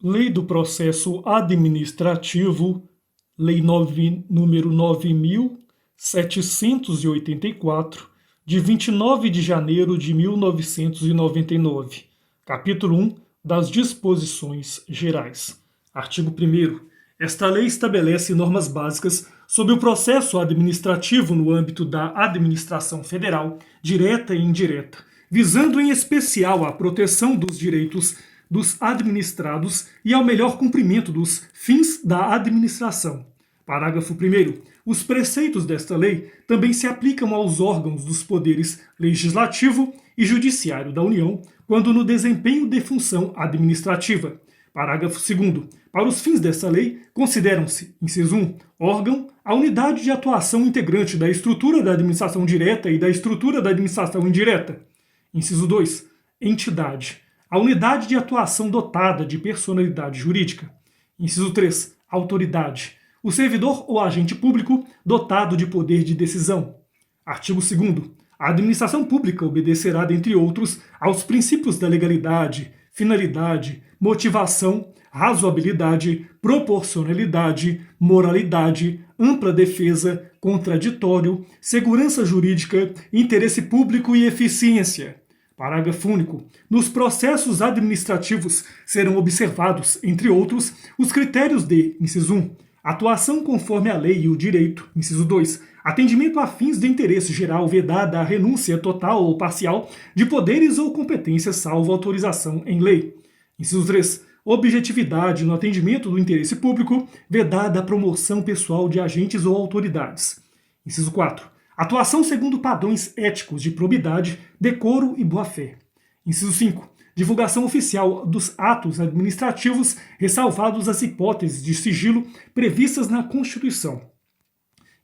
Lei do Processo Administrativo, Lei número 9.784, de 29 de janeiro de 1999. Capítulo 1 das Disposições Gerais. Artigo 1º. Esta lei estabelece normas básicas sobre o processo administrativo no âmbito da administração federal, direta e indireta, visando em especial a proteção dos direitos dos administrados e ao melhor cumprimento dos fins da administração. Parágrafo 1º. Os preceitos desta lei também se aplicam aos órgãos dos poderes legislativo e judiciário da União, quando no desempenho de função administrativa. Parágrafo 2º. Para os fins desta lei, consideram-se, inciso 1, órgão, a unidade de atuação integrante da estrutura da administração direta e da estrutura da administração indireta. Inciso 2, entidade, a unidade de atuação dotada de personalidade jurídica. Inciso 3, autoridade, o servidor ou agente público dotado de poder de decisão. Artigo 2º. A administração pública obedecerá, dentre outros, aos princípios da legalidade, finalidade, motivação, razoabilidade, proporcionalidade, moralidade, ampla defesa, contraditório, segurança jurídica, interesse público e eficiência. Parágrafo único. Nos processos administrativos serão observados, entre outros, os critérios de, inciso 1, atuação conforme a lei e o direito, inciso 2, atendimento a fins de interesse geral, vedada a renúncia total ou parcial de poderes ou competências, salvo autorização em lei. Inciso 3, objetividade no atendimento do interesse público, vedada a promoção pessoal de agentes ou autoridades. Inciso 4, atuação segundo padrões éticos de probidade, decoro e boa-fé. Inciso 5, divulgação oficial dos atos administrativos, ressalvados as hipóteses de sigilo previstas na Constituição.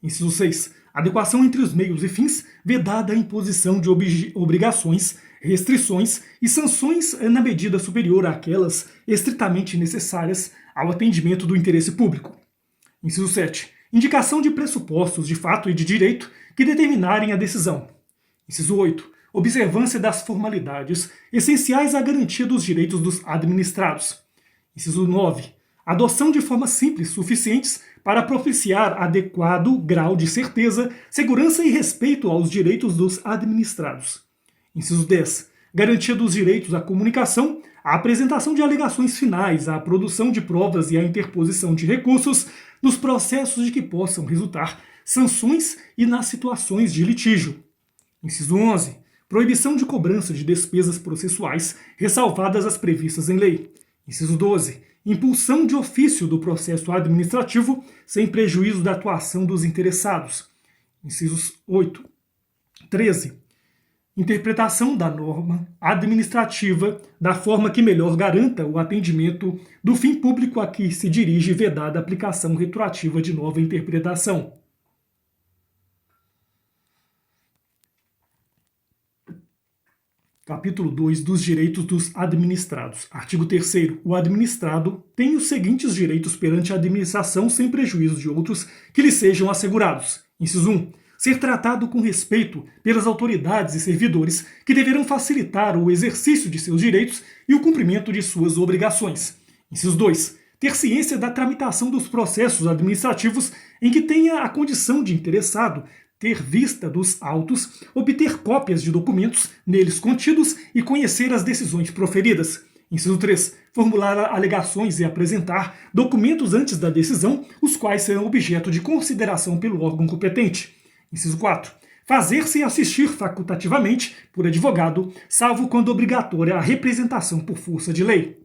Inciso 6, adequação entre os meios e fins, vedada a imposição de obrigações, restrições e sanções na medida superior àquelas estritamente necessárias ao atendimento do interesse público. Inciso 7, indicação de pressupostos de fato e de direito que determinarem a decisão. Inciso 8, observância das formalidades essenciais à garantia dos direitos dos administrados. Inciso 9, adoção de formas simples suficientes para propiciar adequado grau de certeza, segurança e respeito aos direitos dos administrados. Inciso 10, garantia dos direitos à comunicação, à apresentação de alegações finais, à produção de provas e à interposição de recursos nos processos de que possam resultar sanções e nas situações de litígio. Inciso 11, proibição de cobrança de despesas processuais, ressalvadas as previstas em lei. Inciso 12, impulsão de ofício do processo administrativo, sem prejuízo da atuação dos interessados. Incisos 8. 13. Interpretação da norma administrativa da forma que melhor garanta o atendimento do fim público a que se dirige, vedada a aplicação retroativa de nova interpretação. Capítulo 2 dos direitos dos administrados. Artigo 3º. O administrado tem os seguintes direitos perante a administração sem prejuízo de outros que lhe sejam assegurados. Inciso 1. Ser tratado com respeito pelas autoridades e servidores que deverão facilitar o exercício de seus direitos e o cumprimento de suas obrigações. Inciso 2. Ter ciência da tramitação dos processos administrativos em que tenha a condição de interessado, ter vista dos autos, obter cópias de documentos neles contidos e conhecer as decisões proferidas. Inciso 3. Formular alegações e apresentar documentos antes da decisão, os quais serão objeto de consideração pelo órgão competente. Inciso 4. Fazer-se assistir facultativamente por advogado, salvo quando obrigatória a representação por força de lei.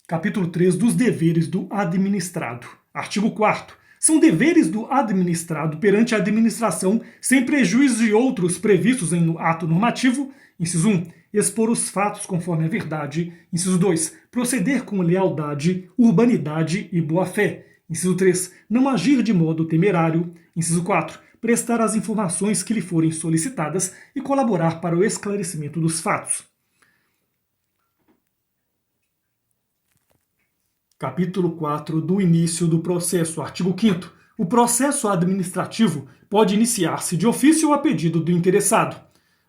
Capítulo 3 dos deveres do administrado. Artigo 4º. São deveres do administrado perante a administração, sem prejuízo de outros previstos em ato normativo. Inciso 1. Expor os fatos conforme a verdade. Inciso 2. Proceder com lealdade, urbanidade e boa-fé. Inciso 3. Não agir de modo temerário. Inciso 4. Prestar as informações que lhe forem solicitadas e colaborar para o esclarecimento dos fatos. Capítulo 4 do início do processo. Artigo 5º. O processo administrativo pode iniciar-se de ofício ou a pedido do interessado.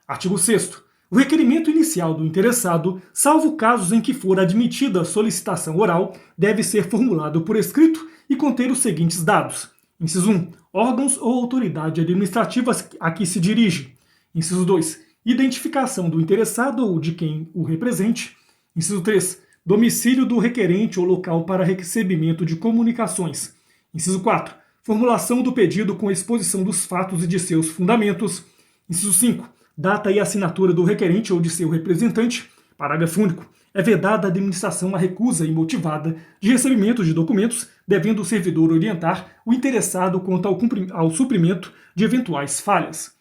Artigo 6º. O requerimento inicial do interessado, salvo casos em que for admitida a solicitação oral, deve ser formulado por escrito e conter os seguintes dados. Inciso 1. Órgãos ou autoridade administrativas a que se dirige. Inciso 2. Identificação do interessado ou de quem o represente. Inciso 3. Domicílio do requerente ou local para recebimento de comunicações. Inciso 4. Formulação do pedido com exposição dos fatos e de seus fundamentos. Inciso 5. Data e assinatura do requerente ou de seu representante. Parágrafo único. É vedada a administração a recusa imotivada de recebimento de documentos, devendo o servidor orientar o interessado quanto ao suprimento de eventuais falhas.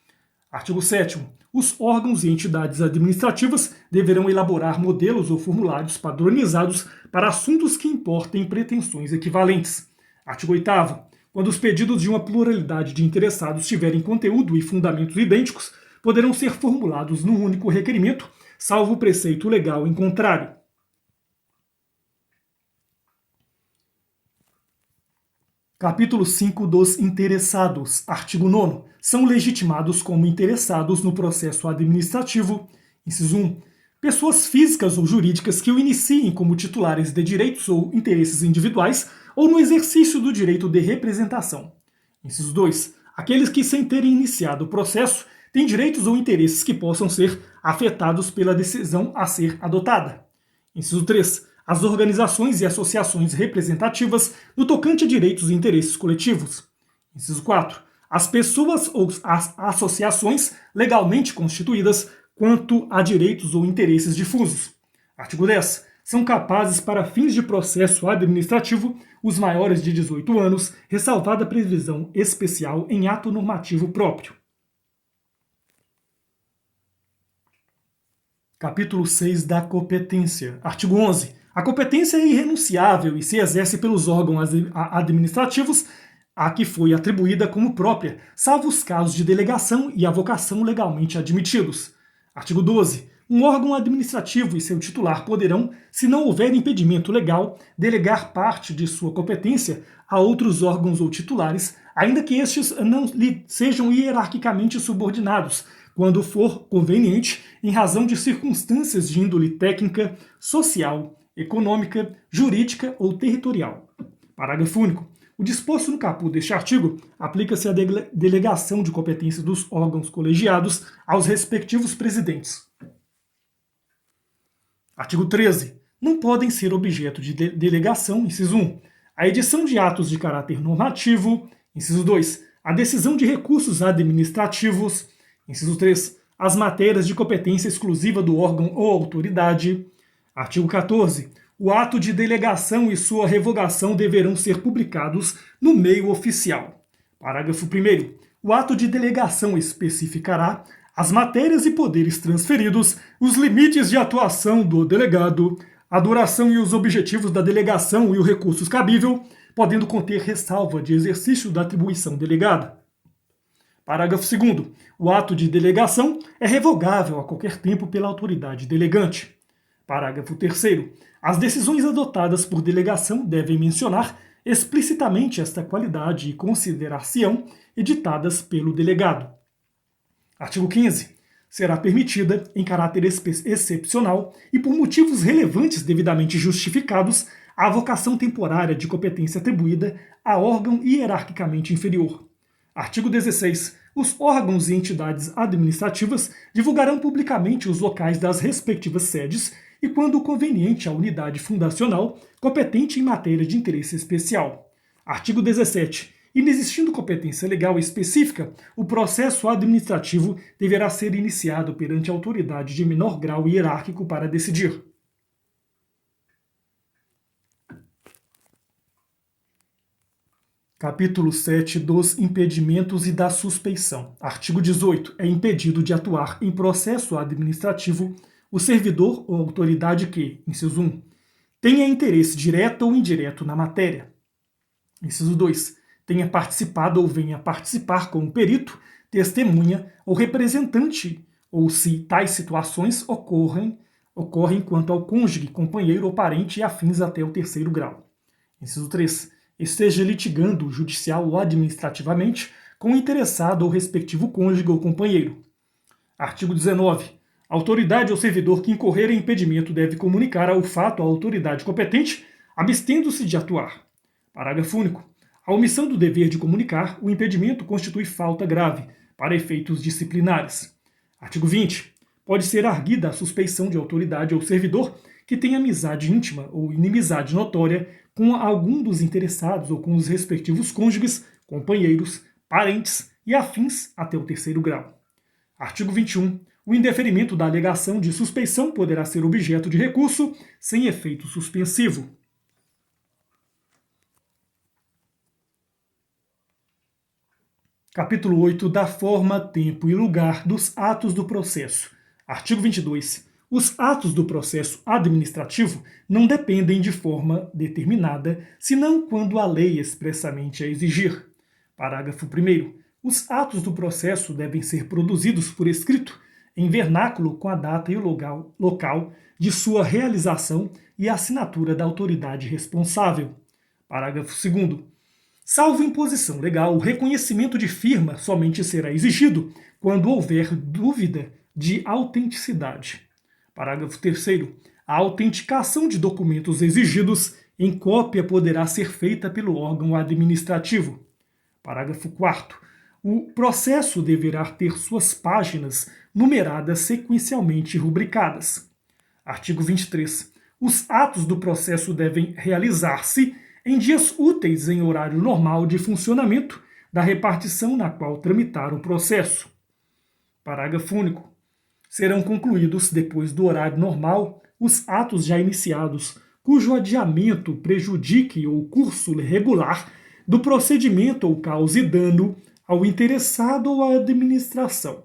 Artigo 7º. Os órgãos e entidades administrativas deverão elaborar modelos ou formulários padronizados para assuntos que importem pretensões equivalentes. Artigo 8º. Quando os pedidos de uma pluralidade de interessados tiverem conteúdo e fundamentos idênticos, poderão ser formulados num único requerimento, salvo o preceito legal em contrário. Capítulo 5 dos interessados. Artigo 9º. São legitimados como interessados no processo administrativo. Inciso 1. Pessoas físicas ou jurídicas que o iniciem como titulares de direitos ou interesses individuais ou no exercício do direito de representação. Inciso 2. Aqueles que, sem terem iniciado o processo, têm direitos ou interesses que possam ser afetados pela decisão a ser adotada. Inciso 3. As organizações e associações representativas no tocante a direitos e interesses coletivos. Inciso 4. As pessoas ou as associações legalmente constituídas quanto a direitos ou interesses difusos. Artigo 10. São capazes para fins de processo administrativo os maiores de 18 anos, ressalvada a previsão especial em ato normativo próprio. Capítulo 6 da competência. Artigo 11. A competência é irrenunciável e se exerce pelos órgãos administrativos a que foi atribuída como própria, salvo os casos de delegação e avocação legalmente admitidos. Artigo 12. Um órgão administrativo e seu titular poderão, se não houver impedimento legal, delegar parte de sua competência a outros órgãos ou titulares, ainda que estes não lhe sejam hierarquicamente subordinados, quando for conveniente, em razão de circunstâncias de índole técnica, social, econômica, jurídica ou territorial. Parágrafo único. O disposto no caput deste artigo aplica-se à delegação de competência dos órgãos colegiados aos respectivos presidentes. Artigo 13. Não podem ser objeto de delegação, inciso 1, a edição de atos de caráter normativo, inciso 2, a decisão de recursos administrativos, inciso 3, as matérias de competência exclusiva do órgão ou autoridade. Artigo 14. O ato de delegação e sua revogação deverão ser publicados no meio oficial. Parágrafo 1º. O ato de delegação especificará as matérias e poderes transferidos, os limites de atuação do delegado, a duração e os objetivos da delegação e o recurso cabível, podendo conter ressalva de exercício da atribuição delegada. Parágrafo 2º. O ato de delegação é revogável a qualquer tempo pela autoridade delegante. Parágrafo 3º. As decisões adotadas por delegação devem mencionar explicitamente esta qualidade e consideração editadas pelo delegado. Artigo 15. Será permitida, em caráter excepcional e por motivos relevantes devidamente justificados, a avocação temporária de competência atribuída a órgão hierarquicamente inferior. Artigo 16. Os órgãos e entidades administrativas divulgarão publicamente os locais das respectivas sedes e, quando conveniente, a unidade fundacional competente em matéria de interesse especial. Artigo 17. Inexistindo competência legal específica, o processo administrativo deverá ser iniciado perante a autoridade de menor grau hierárquico para decidir. Capítulo 7 dos impedimentos e da suspeição. Artigo 18. É impedido de atuar em processo administrativo o servidor ou autoridade que, inciso 1, tenha interesse direto ou indireto na matéria. Inciso 2. Tenha participado ou venha participar como perito, testemunha ou representante, ou se tais situações ocorrem quanto ao cônjuge, companheiro ou parente e afins até o 3º grau. Inciso 3. Esteja litigando judicial ou administrativamente com o interessado ou respectivo cônjuge ou companheiro. Artigo 19. A autoridade ou servidor que incorrer em impedimento deve comunicar o fato à autoridade competente, abstendo-se de atuar. Parágrafo único. A omissão do dever de comunicar o impedimento constitui falta grave, para efeitos disciplinares. Artigo 20. Pode ser arguida a suspeição de autoridade ou servidor que tem amizade íntima ou inimizade notória com algum dos interessados ou com os respectivos cônjuges, companheiros, parentes e afins até o terceiro grau. Artigo 21. O indeferimento da alegação de suspeição poderá ser objeto de recurso sem efeito suspensivo. Capítulo 8 da forma, tempo e lugar dos atos do processo. Artigo 22. Os atos do processo administrativo não dependem de forma determinada, senão quando a lei expressamente a exigir. Parágrafo 1º. Os atos do processo devem ser produzidos por escrito, em vernáculo com a data e o local de sua realização e a assinatura da autoridade responsável. Parágrafo 2º. Salvo imposição legal, o reconhecimento de firma somente será exigido quando houver dúvida de autenticidade. Parágrafo 3º. A autenticação de documentos exigidos em cópia poderá ser feita pelo órgão administrativo. Parágrafo 4º. O processo deverá ter suas páginas numeradas sequencialmente rubricadas. Artigo 23. Os atos do processo devem realizar-se em dias úteis em horário normal de funcionamento da repartição na qual tramitar o processo. Parágrafo único. Serão concluídos, depois do horário normal, os atos já iniciados, cujo adiamento prejudique o curso regular do procedimento ou cause dano ao interessado ou à administração.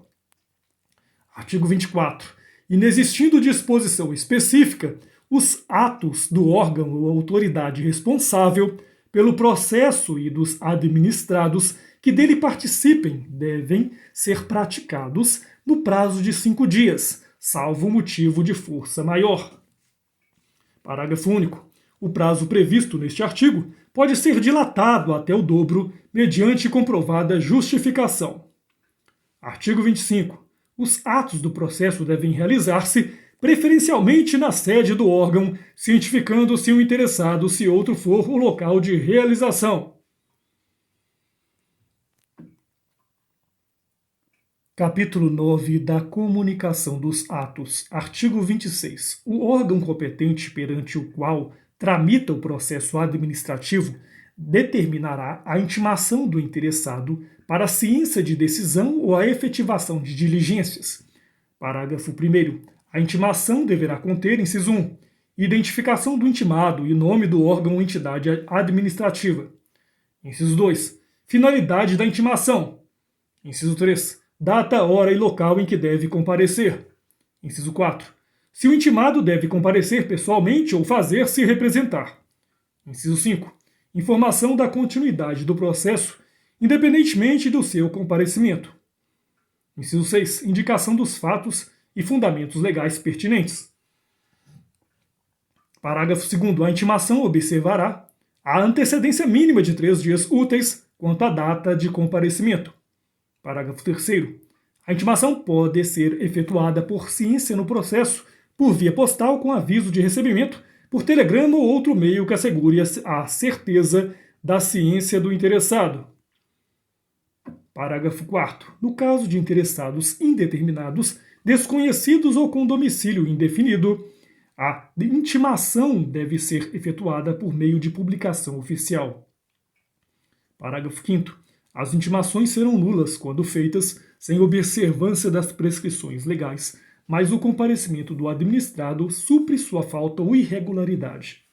Artigo 24. Inexistindo disposição específica, os atos do órgão ou autoridade responsável pelo processo e dos administrados que dele participem devem ser praticados no prazo de 5 dias, salvo motivo de força maior. Parágrafo único. O prazo previsto neste artigo pode ser dilatado até o dobro, mediante comprovada justificação. Artigo 25. Os atos do processo devem realizar-se preferencialmente na sede do órgão, cientificando-se o interessado se outro for o local de realização. Capítulo 9 da comunicação dos atos. Artigo 26. O órgão competente perante o qual tramita o processo administrativo determinará a intimação do interessado para a ciência de decisão ou a efetivação de diligências. Parágrafo 1º. A intimação deverá conter, inciso 1, identificação do intimado e nome do órgão ou entidade administrativa. Inciso 2, finalidade da intimação. Inciso 3, data, hora e local em que deve comparecer. Inciso 4, se o intimado deve comparecer pessoalmente ou fazer-se representar. Inciso 5, informação da continuidade do processo, independentemente do seu comparecimento. Inciso 6, indicação dos fatos e fundamentos legais pertinentes. Parágrafo 2º. A intimação observará a antecedência mínima de 3 dias úteis quanto à data de comparecimento. Parágrafo 3º. A intimação pode ser efetuada por ciência no processo, por via postal com aviso de recebimento, por telegrama ou outro meio que assegure a certeza da ciência do interessado. Parágrafo 4º. No caso de interessados indeterminados, desconhecidos ou com domicílio indefinido, a intimação deve ser efetuada por meio de publicação oficial. Parágrafo 5º. As intimações serão nulas quando feitas sem observância das prescrições legais, mas o comparecimento do administrado supre sua falta ou irregularidade.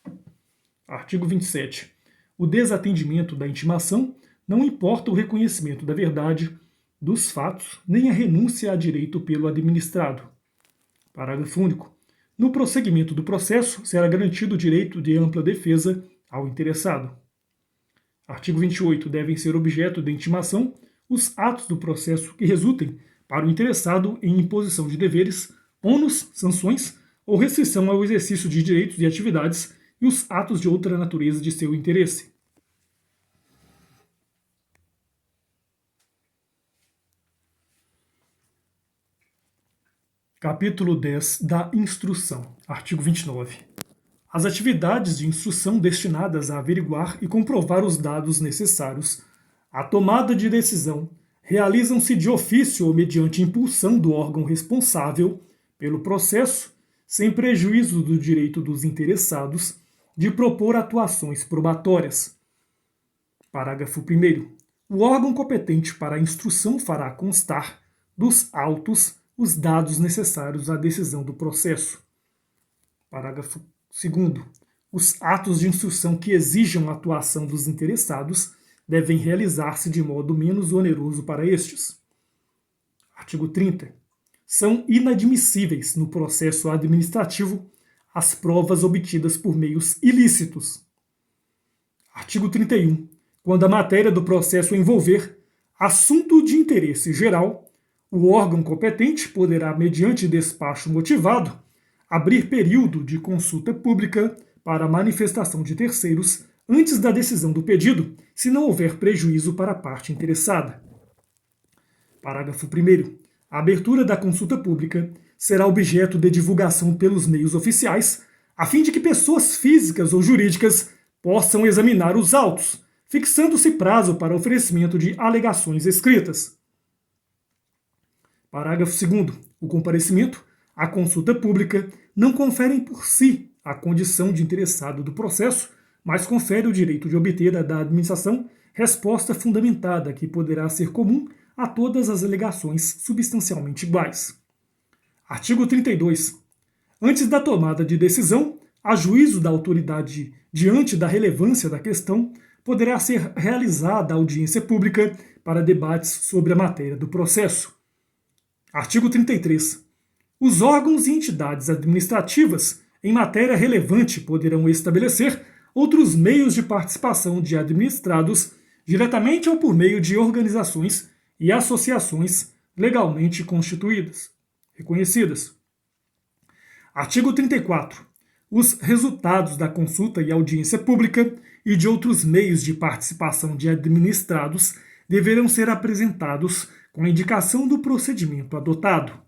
Artigo 27. O desatendimento da intimação não importa o reconhecimento da verdade dos fatos, nem a renúncia a direito pelo administrado. Parágrafo único. No prosseguimento do processo, será garantido o direito de ampla defesa ao interessado. Artigo 28. Devem ser objeto de intimação os atos do processo que resultem para o interessado em imposição de deveres, ônus, sanções ou restrição ao exercício de direitos e atividades e os atos de outra natureza de seu interesse. Capítulo 10 da Instrução, artigo 29. As atividades de instrução destinadas a averiguar e comprovar os dados necessários à tomada de decisão realizam-se de ofício ou mediante impulsão do órgão responsável pelo processo, sem prejuízo do direito dos interessados de propor atuações probatórias. Parágrafo 1º. O órgão competente para a instrução fará constar dos autos os dados necessários à decisão do processo. Parágrafo 2º. Os atos de instrução que exijam a atuação dos interessados devem realizar-se de modo menos oneroso para estes. Artigo 30. São inadmissíveis no processo administrativo as provas obtidas por meios ilícitos. Artigo 31. Quando a matéria do processo envolver assunto de interesse geral, o órgão competente poderá, mediante despacho motivado, abrir período de consulta pública para manifestação de terceiros antes da decisão do pedido, se não houver prejuízo para a parte interessada. Parágrafo 1º. A abertura da consulta pública será objeto de divulgação pelos meios oficiais, a fim de que pessoas físicas ou jurídicas possam examinar os autos, fixando-se prazo para oferecimento de alegações escritas. Parágrafo 2º. O comparecimento à consulta pública não confere por si a condição de interessado do processo, mas confere o direito de obter da administração resposta fundamentada que poderá ser comum a todas as alegações substancialmente iguais. Artigo 32. Antes da tomada de decisão, a juízo da autoridade diante da relevância da questão, poderá ser realizada audiência pública para debates sobre a matéria do processo. Artigo 33. Os órgãos e entidades administrativas em matéria relevante poderão estabelecer outros meios de participação de administrados diretamente ou por meio de organizações e associações legalmente constituídas, reconhecidas. Artigo 34. Os resultados da consulta e audiência pública e de outros meios de participação de administrados deverão ser apresentados com a indicação do procedimento adotado.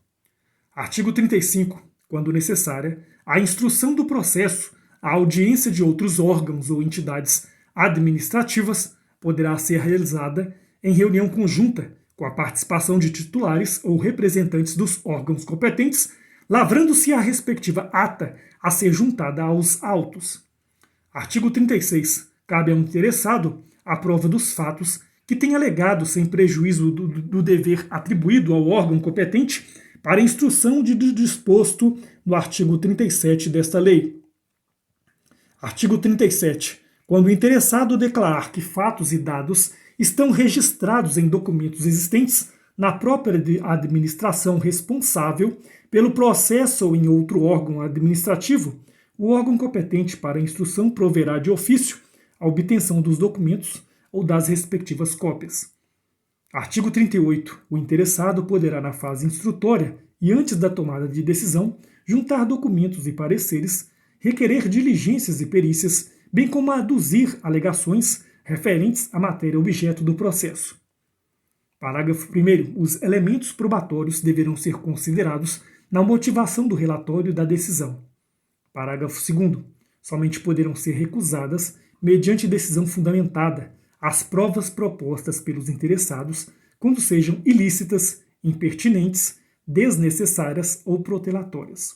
Artigo 35. Quando necessária, a instrução do processo, a audiência de outros órgãos ou entidades administrativas poderá ser realizada em reunião conjunta com a participação de titulares ou representantes dos órgãos competentes, lavrando-se a respectiva ata a ser juntada aos autos. Artigo 36. Cabe ao interessado a prova dos fatos que tenha alegado sem prejuízo do dever atribuído ao órgão competente para a instrução do disposto no artigo 37 desta lei. Artigo 37. Quando o interessado declarar que fatos e dados estão registrados em documentos existentes na própria administração responsável pelo processo ou em outro órgão administrativo, o órgão competente para a instrução proverá de ofício a obtenção dos documentos ou das respectivas cópias. Artigo 38. O interessado poderá, na fase instrutória e antes da tomada de decisão, juntar documentos e pareceres, requerer diligências e perícias, bem como aduzir alegações referentes à matéria objeto do processo. Parágrafo 1º. Os elementos probatórios deverão ser considerados na motivação do relatório da decisão. Parágrafo 2º. Somente poderão ser recusadas, mediante decisão fundamentada, as provas propostas pelos interessados quando sejam ilícitas, impertinentes, desnecessárias ou protelatórias.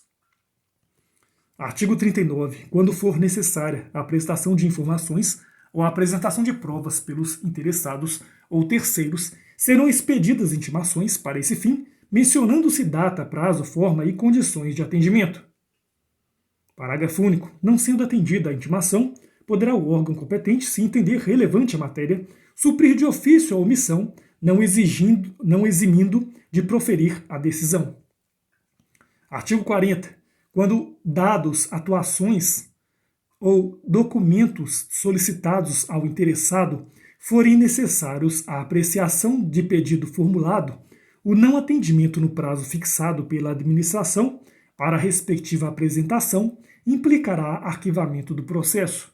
Artigo 39. Quando for necessária a prestação de informações ou a apresentação de provas pelos interessados ou terceiros, serão expedidas intimações para esse fim, mencionando-se data, prazo, forma e condições de atendimento. Parágrafo único. Não sendo atendida a intimação, poderá o órgão competente, se entender relevante a matéria, suprir de ofício a omissão, não eximindo de proferir a decisão. Artigo 40. Quando dados, atuações ou documentos solicitados ao interessado forem necessários à apreciação de pedido formulado, o não atendimento no prazo fixado pela administração para a respectiva apresentação implicará arquivamento do processo.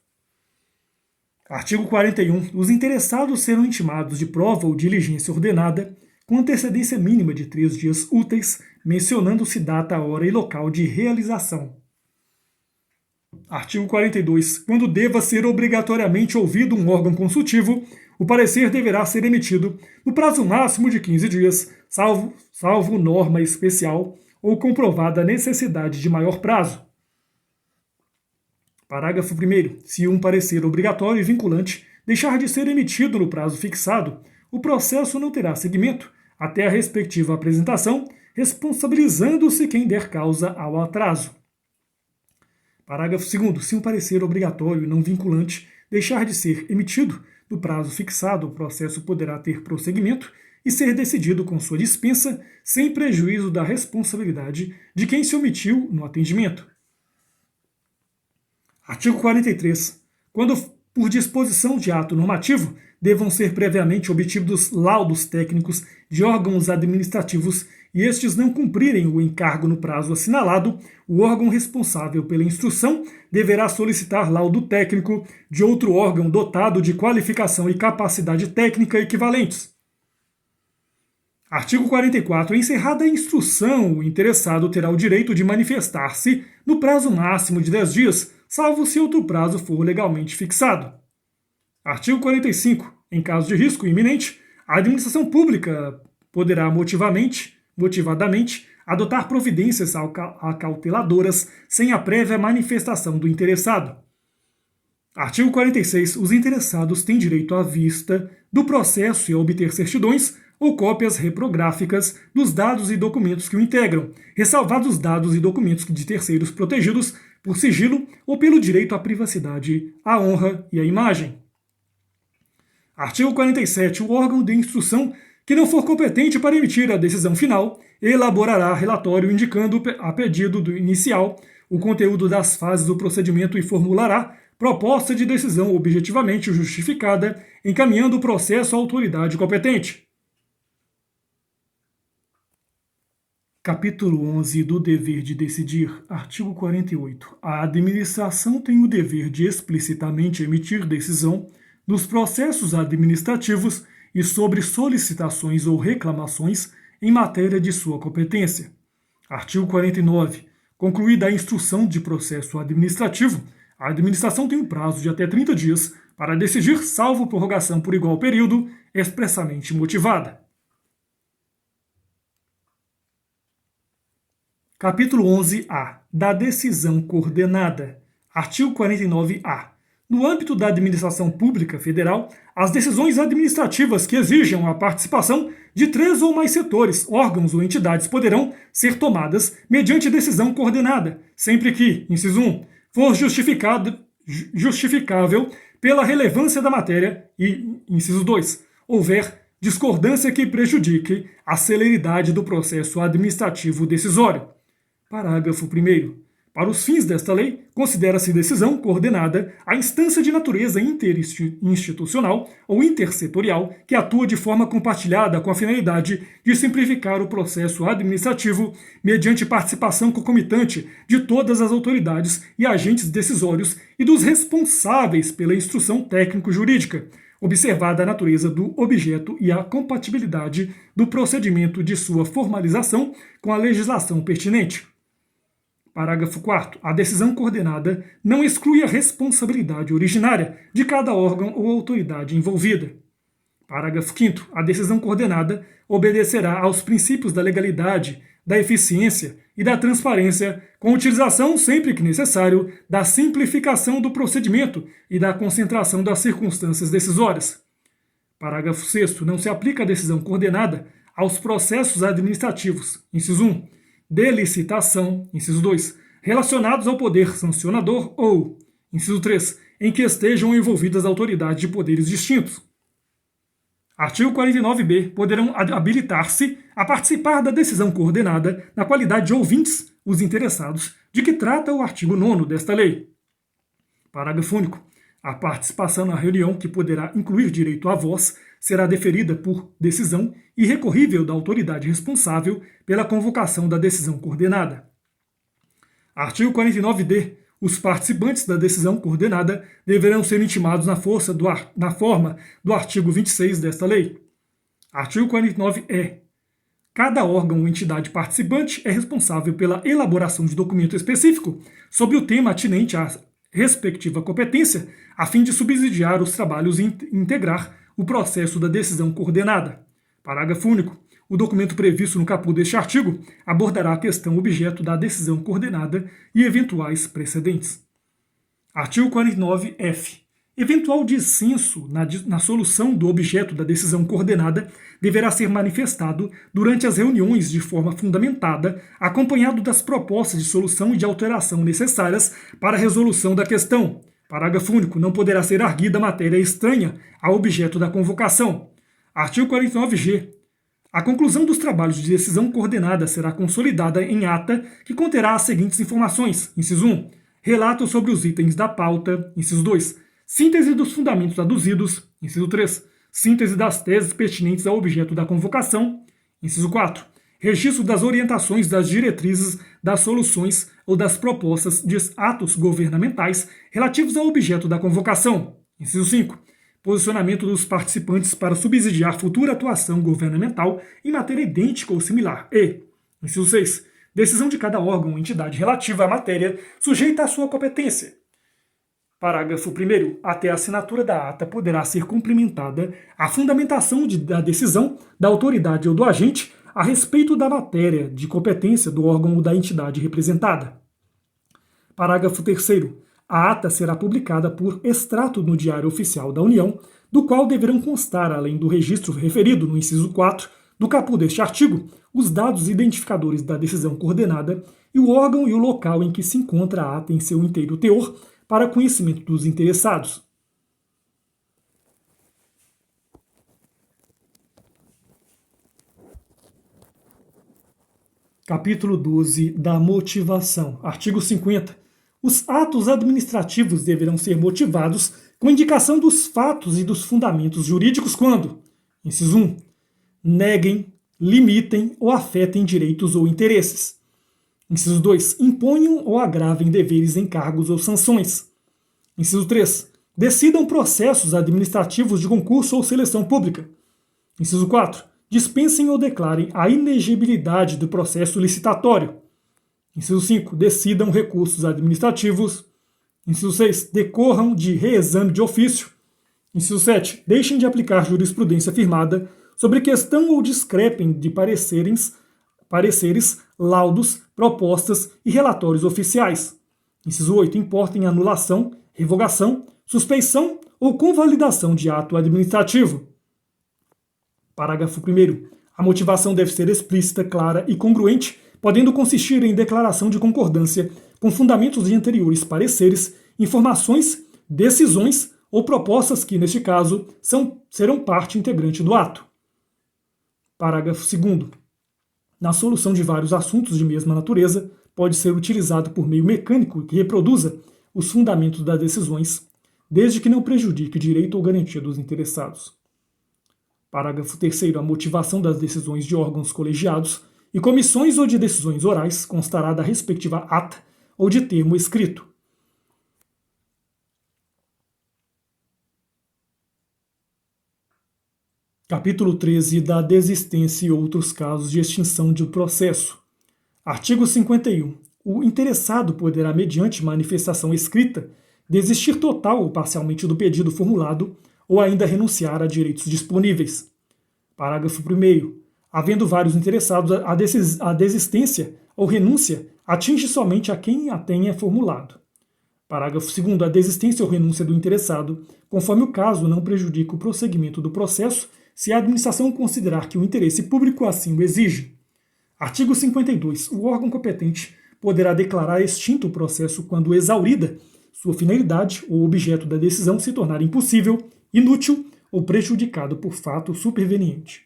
Artigo 41. Os interessados serão intimados de prova ou diligência ordenada com antecedência mínima de 3 dias úteis, mencionando-se data, hora e local de realização. Artigo 42. Quando deva ser obrigatoriamente ouvido um órgão consultivo, o parecer deverá ser emitido no prazo máximo de 15 dias, salvo norma especial ou comprovada necessidade de maior prazo. Parágrafo 1º. Se um parecer obrigatório e vinculante deixar de ser emitido no prazo fixado, o processo não terá seguimento até a respectiva apresentação, responsabilizando-se quem der causa ao atraso. Parágrafo 2º. Se um parecer obrigatório e não vinculante deixar de ser emitido no prazo fixado, o processo poderá ter prosseguimento e ser decidido com sua dispensa, sem prejuízo da responsabilidade de quem se omitiu no atendimento. Artigo 43. Quando, por disposição de ato normativo, devam ser previamente obtidos laudos técnicos de órgãos administrativos e estes não cumprirem o encargo no prazo assinalado, o órgão responsável pela instrução deverá solicitar laudo técnico de outro órgão dotado de qualificação e capacidade técnica equivalentes. Artigo 44. Encerrada a instrução, o interessado terá o direito de manifestar-se no prazo máximo de 10 dias, salvo se outro prazo for legalmente fixado. Artigo 45. Em caso de risco iminente, a administração pública poderá motivadamente adotar providências acauteladoras sem a prévia manifestação do interessado. Artigo 46. Os interessados têm direito à vista do processo e a obter certidões ou cópias reprográficas dos dados e documentos que o integram, ressalvados os dados e documentos de terceiros protegidos por sigilo ou pelo direito à privacidade, à honra e à imagem. Artigo 47. O órgão de instrução que não for competente para emitir a decisão final elaborará relatório indicando a pedido do inicial o conteúdo das fases do procedimento e formulará proposta de decisão objetivamente justificada, encaminhando o processo à autoridade competente. Capítulo 11 do dever de decidir. Artigo 48. A administração tem o dever de explicitamente emitir decisão nos processos administrativos e sobre solicitações ou reclamações em matéria de sua competência. Artigo 49. Concluída a instrução de processo administrativo, a administração tem um prazo de até 30 dias para decidir, salvo prorrogação por igual período, expressamente motivada. Capítulo 11A. Da decisão coordenada. Artigo 49A. No âmbito da administração pública federal, as decisões administrativas que exijam a participação de 3 ou mais setores, órgãos ou entidades poderão ser tomadas mediante decisão coordenada, sempre que, inciso 1, for justificável pela relevância da matéria e, inciso 2, houver discordância que prejudique a celeridade do processo administrativo decisório. Parágrafo 1º. Para os fins desta lei, considera-se decisão coordenada a instância de natureza interinstitucional ou intersetorial que atua de forma compartilhada com a finalidade de simplificar o processo administrativo mediante participação concomitante de todas as autoridades e agentes decisórios e dos responsáveis pela instrução técnico-jurídica, observada a natureza do objeto e a compatibilidade do procedimento de sua formalização com a legislação pertinente. Parágrafo 4º. A decisão coordenada não exclui a responsabilidade originária de cada órgão ou autoridade envolvida. Parágrafo 5º. A decisão coordenada obedecerá aos princípios da legalidade, da eficiência e da transparência, com utilização, sempre que necessário, da simplificação do procedimento e da concentração das circunstâncias decisórias. Parágrafo 6º. Não se aplica a decisão coordenada aos processos administrativos, inciso 1, de licitação, inciso 2, relacionados ao poder sancionador ou, inciso 3, em que estejam envolvidas autoridades de poderes distintos. Artigo 49b. Poderão habilitar-se a participar da decisão coordenada na qualidade de ouvintes os interessados de que trata o artigo 9º desta lei. Parágrafo único. A participação na reunião, que poderá incluir direito à voz, será deferida por decisão irrecorrível da autoridade responsável pela convocação da decisão coordenada. Artigo 49d. Os participantes da decisão coordenada deverão ser intimados na forma do artigo 26 desta lei. Artigo 49-E. Cada órgão ou entidade participante é responsável pela elaboração de documento específico sobre o tema atinente à respectiva competência, a fim de subsidiar os trabalhos e integrar o processo da decisão coordenada. Parágrafo único. O documento previsto no caput deste artigo abordará a questão objeto da decisão coordenada e eventuais precedentes. Artigo 49-F. Eventual dissenso na solução do objeto da decisão coordenada deverá ser manifestado durante as reuniões de forma fundamentada, acompanhado das propostas de solução e de alteração necessárias para a resolução da questão. Parágrafo único. Não poderá ser arguida matéria estranha ao objeto da convocação. Artigo 49-G. A conclusão dos trabalhos de decisão coordenada será consolidada em ata que conterá as seguintes informações. Inciso 1. Relato sobre os itens da pauta. Inciso 2. Síntese dos fundamentos aduzidos. Inciso 3. Síntese das teses pertinentes ao objeto da convocação. Inciso 4. Registro das orientações, das diretrizes, das soluções ou das propostas de atos governamentais relativos ao objeto da convocação. Inciso 5. Posicionamento dos participantes para subsidiar futura atuação governamental em matéria idêntica ou similar. E, inciso 6. Decisão de cada órgão ou entidade relativa à matéria sujeita à sua competência. Parágrafo 1º. Até a assinatura da ata poderá ser complementada a fundamentação da decisão da autoridade ou do agente a respeito da matéria de competência do órgão ou da entidade representada. Parágrafo 3º. A ata será publicada por extrato no Diário Oficial da União, do qual deverão constar, além do registro referido no inciso 4 do caput deste artigo, os dados identificadores da decisão coordenada e o órgão e o local em que se encontra a ata em seu inteiro teor, para conhecimento dos interessados. Capítulo 12 da motivação. Artigo 50. Os atos administrativos deverão ser motivados com indicação dos fatos e dos fundamentos jurídicos quando, inciso 1, neguem, limitem ou afetem direitos ou interesses. Inciso 2. Imponham ou agravem deveres, encargos ou sanções. Inciso 3. Decidam processos administrativos de concurso ou seleção pública. Inciso 4. Dispensem ou declarem a inegibilidade do processo licitatório. Inciso 5. Decidam recursos administrativos. Inciso 6. Decorram de reexame de ofício. Inciso 7. Deixem de aplicar jurisprudência firmada sobre questão ou discrepem de pareceres, laudos, propostas e relatórios oficiais. Inciso 8. Importem anulação, revogação, suspeição ou convalidação de ato administrativo. Parágrafo 1º. A motivação deve ser explícita, clara e congruente, podendo consistir em declaração de concordância com fundamentos de anteriores pareceres, informações, decisões ou propostas que, neste caso, serão parte integrante do ato. Parágrafo 2º. Na solução de vários assuntos de mesma natureza, pode ser utilizado por meio mecânico que reproduza os fundamentos das decisões, desde que não prejudique direito ou garantia dos interessados. Parágrafo 3º. A motivação das decisões de órgãos colegiados e comissões ou de decisões orais constará da respectiva ata ou de termo escrito. Capítulo 13 da desistência e outros casos de extinção de processo. Artigo 51. O interessado poderá, mediante manifestação escrita, desistir total ou parcialmente do pedido formulado ou ainda renunciar a direitos disponíveis. Parágrafo 1º. Havendo vários interessados, a desistência ou renúncia atinge somente a quem a tenha formulado. Parágrafo 2º. A desistência ou renúncia do interessado, conforme o caso, não prejudica o prosseguimento do processo se a administração considerar que o interesse público assim o exige. Artigo 52. O órgão competente poderá declarar extinto o processo quando exaurida sua finalidade ou objeto da decisão se tornar impossível, inútil ou prejudicado por fato superveniente.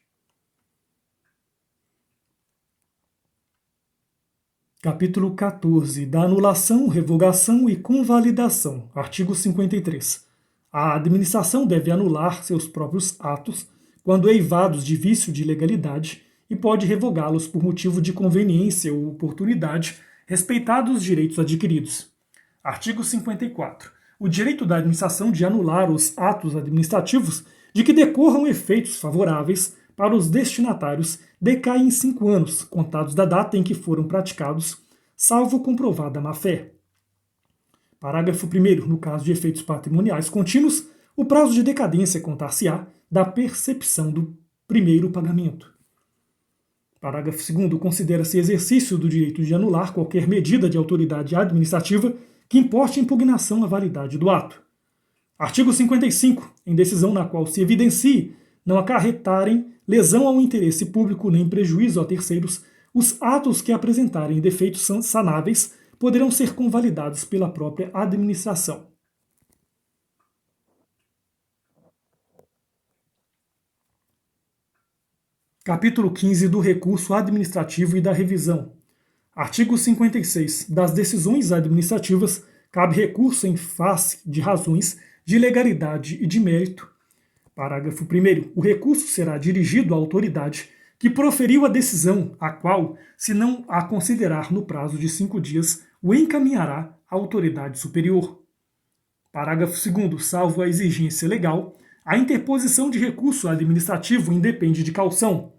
Capítulo 14 da anulação, revogação e convalidação. Artigo 53. A administração deve anular seus próprios atos quando eivados de vício de ilegalidade e pode revogá-los por motivo de conveniência ou oportunidade, respeitados os direitos adquiridos. Artigo 54. O direito da administração de anular os atos administrativos de que decorram efeitos favoráveis para os destinatários decai em 5 anos, contados da data em que foram praticados, salvo comprovada má-fé. Parágrafo 1º. No caso de efeitos patrimoniais contínuos, o prazo de decadência contar-se-á da percepção do primeiro pagamento. Parágrafo 2º. Considera-se exercício do direito de anular qualquer medida de autoridade administrativa que importe impugnação à validade do ato. Artigo 55. Em decisão na qual se evidencie não acarretarem lesão ao interesse público nem prejuízo a terceiros, os atos que apresentarem defeitos sanáveis poderão ser convalidados pela própria administração. Capítulo 15 do recurso administrativo e da revisão. Artigo 56. Das decisões administrativas, cabe recurso em face de razões de legalidade e de mérito. Parágrafo 1º. O recurso será dirigido à autoridade que proferiu a decisão, a qual, se não a considerar no prazo de 5 dias, o encaminhará à autoridade superior. Parágrafo 2º. Salvo a exigência legal, a interposição de recurso administrativo independe de caução.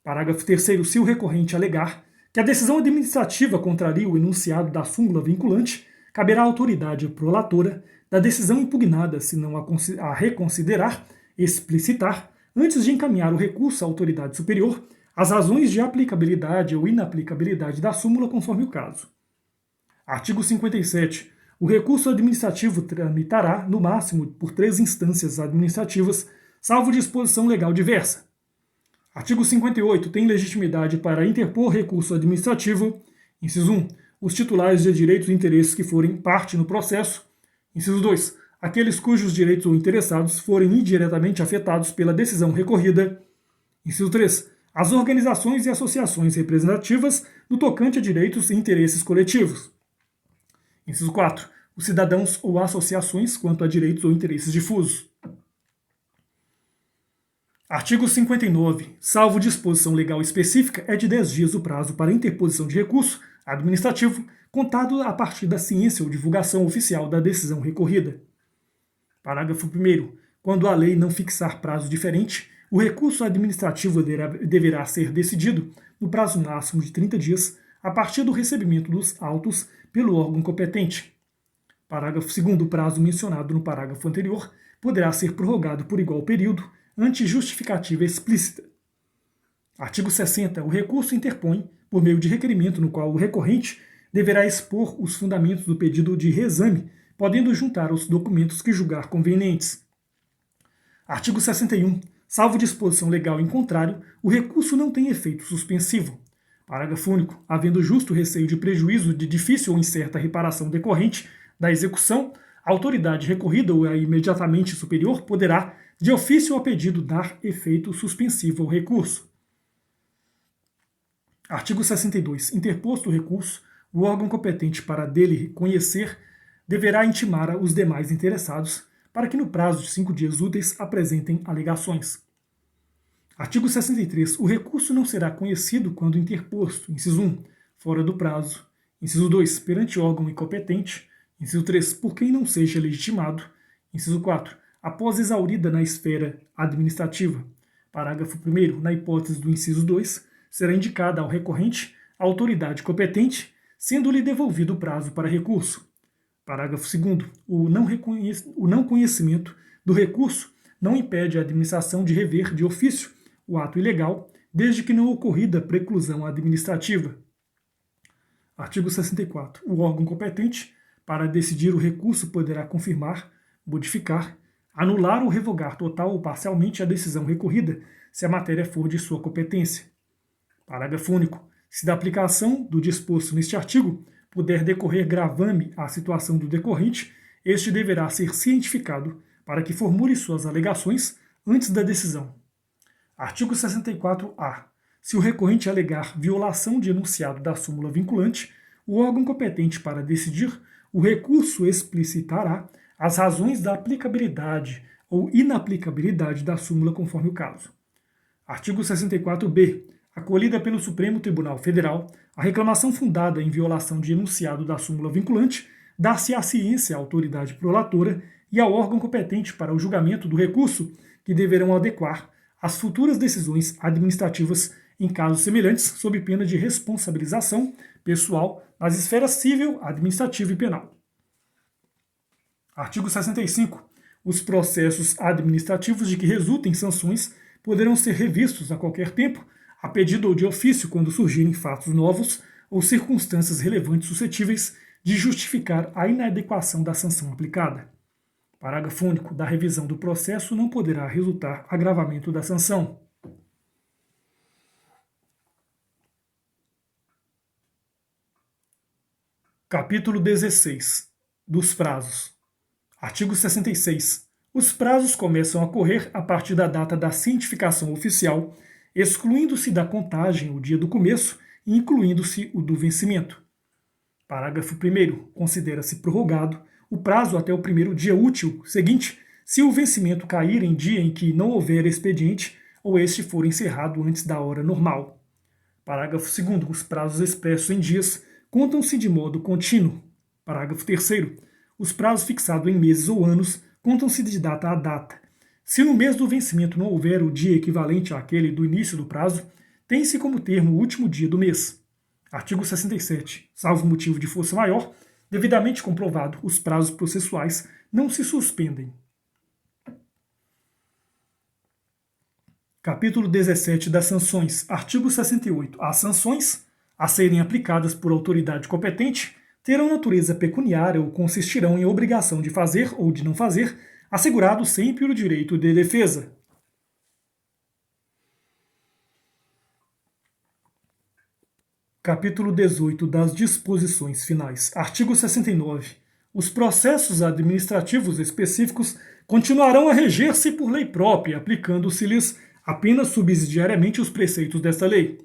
Parágrafo 3º. Se o recorrente alegar que a decisão administrativa contraria o enunciado da súmula vinculante, caberá à autoridade prolatora da decisão impugnada, se não a reconsiderar, explicitar, antes de encaminhar o recurso à autoridade superior, as razões de aplicabilidade ou inaplicabilidade da súmula conforme o caso. Artigo 57. O recurso administrativo tramitará, no máximo, por 3 instâncias administrativas, salvo disposição legal diversa. Artigo 58. Tem legitimidade para interpor recurso administrativo. Inciso 1. Os titulares de direitos e interesses que forem parte no processo. Inciso 2. Aqueles cujos direitos ou interessados forem indiretamente afetados pela decisão recorrida. Inciso 3. As organizações e associações representativas no tocante a direitos e interesses coletivos. Inciso 4. Os cidadãos ou associações quanto a direitos ou interesses difusos. Artigo 59. Salvo disposição legal específica, é de 10 dias o prazo para interposição de recurso administrativo, contado a partir da ciência ou divulgação oficial da decisão recorrida. Parágrafo 1º. Quando a lei não fixar prazo diferente, o recurso administrativo deverá ser decidido no prazo máximo de 30 dias, a partir do recebimento dos autos pelo órgão competente. Parágrafo 2º. O prazo mencionado no parágrafo anterior poderá ser prorrogado por igual período, ante justificativa explícita. Artigo 60. O recurso interpõe por meio de requerimento no qual o recorrente deverá expor os fundamentos do pedido de reexame, podendo juntar os documentos que julgar convenientes. Artigo 61. Salvo disposição legal em contrário, o recurso não tem efeito suspensivo. Parágrafo único. Havendo justo receio de prejuízo de difícil ou incerta reparação decorrente da execução, a autoridade recorrida ou a imediatamente superior poderá, de ofício ao pedido, dar efeito suspensivo ao recurso. Artigo 62. Interposto o recurso, o órgão competente para dele conhecer deverá intimar os demais interessados para que no prazo de 5 dias úteis apresentem alegações. Artigo 63. O recurso não será conhecido quando interposto. Inciso 1. Fora do prazo. Inciso 2. Perante órgão incompetente. Inciso 3. Por quem não seja legitimado. Inciso 4. Após exaurida na esfera administrativa. Parágrafo 1º. Na hipótese do inciso 2, será indicada ao recorrente a autoridade competente, sendo-lhe devolvido o prazo para recurso. Parágrafo 2º. O não conhecimento do recurso não impede a administração de rever de ofício o ato ilegal, desde que não ocorrida preclusão administrativa. Artigo 64. O órgão competente, para decidir o recurso, poderá confirmar, modificar, anular ou revogar total ou parcialmente a decisão recorrida, se a matéria for de sua competência. Parágrafo único. Se da aplicação do disposto neste artigo puder decorrer gravame à situação do decorrente, este deverá ser cientificado para que formule suas alegações antes da decisão. Artigo 64-A. Se o recorrente alegar violação de enunciado da súmula vinculante, o órgão competente para decidir o recurso explicitará as razões da aplicabilidade ou inaplicabilidade da súmula conforme o caso. Artigo 64-B. Acolhida pelo Supremo Tribunal Federal, a reclamação fundada em violação de enunciado da súmula vinculante dá-se à ciência à autoridade prolatora e ao órgão competente para o julgamento do recurso, que deverão adequar as futuras decisões administrativas em casos semelhantes, sob pena de responsabilização pessoal nas esferas civil, administrativa e penal. Artigo 65. Os processos administrativos de que resultem sanções poderão ser revistos a qualquer tempo, a pedido ou de ofício, quando surgirem fatos novos ou circunstâncias relevantes suscetíveis de justificar a inadequação da sanção aplicada. Parágrafo único. Da revisão do processo não poderá resultar agravamento da sanção. Capítulo 16. Dos prazos. Artigo 66. Os prazos começam a correr a partir da data da cientificação oficial, excluindo-se da contagem o dia do começo e incluindo-se o do vencimento. Parágrafo 1º. Considera-se prorrogado o prazo até o primeiro dia útil seguinte, se o vencimento cair em dia em que não houver expediente ou este for encerrado antes da hora normal. Parágrafo 2º. Os prazos expressos em dias contam-se de modo contínuo. Parágrafo 3º. Os prazos fixados em meses ou anos contam-se de data a data. Se no mês do vencimento não houver o dia equivalente àquele do início do prazo, tem-se como termo o último dia do mês. Artigo 67. Salvo motivo de força maior, devidamente comprovado, os prazos processuais não se suspendem. Capítulo 17 das sanções. Artigo 68. As sanções, a serem aplicadas por autoridade competente, terão natureza pecuniária ou consistirão em obrigação de fazer ou de não fazer, assegurado sempre o direito de defesa. Capítulo 18 das disposições finais. Artigo 69. Os processos administrativos específicos continuarão a reger-se por lei própria, aplicando-se-lhes apenas subsidiariamente os preceitos desta lei.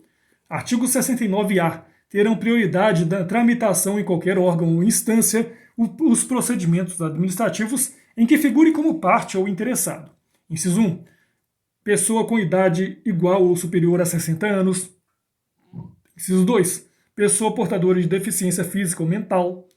Artigo 69-A. Terão prioridade da tramitação em qualquer órgão ou instância os procedimentos administrativos em que figure como parte ou interessado. Inciso 1. Pessoa com idade igual ou superior a 60 anos. Inciso 2. Pessoa portadora de deficiência física ou mental.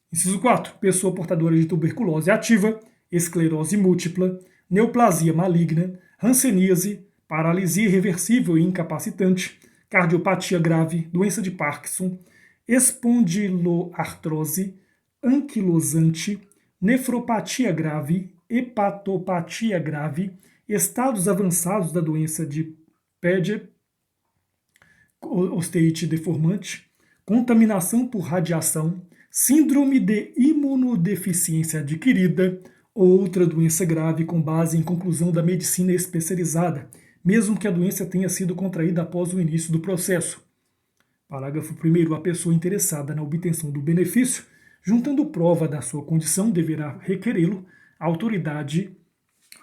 Inciso 4. Pessoa portadora de tuberculose ativa, esclerose múltipla, neoplasia maligna, hanseníase, paralisia irreversível e incapacitante, cardiopatia grave, doença de Parkinson, espondiloartrose, anquilosante, nefropatia grave, hepatopatia grave, estados avançados da doença de Paget, osteite deformante, contaminação por radiação, síndrome de imunodeficiência adquirida ou outra doença grave com base em conclusão da medicina especializada, mesmo que a doença tenha sido contraída após o início do processo. Parágrafo 1º. A pessoa interessada na obtenção do benefício, juntando prova da sua condição, deverá requerê-lo à autoridade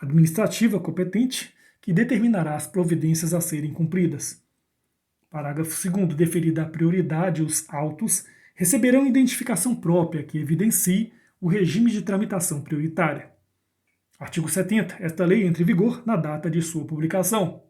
administrativa competente, que determinará as providências a serem cumpridas. Parágrafo 2º. Deferida a prioridade, os autos receberão identificação própria que evidencie o regime de tramitação prioritária. Artigo 70. Esta lei entra em vigor na data de sua publicação.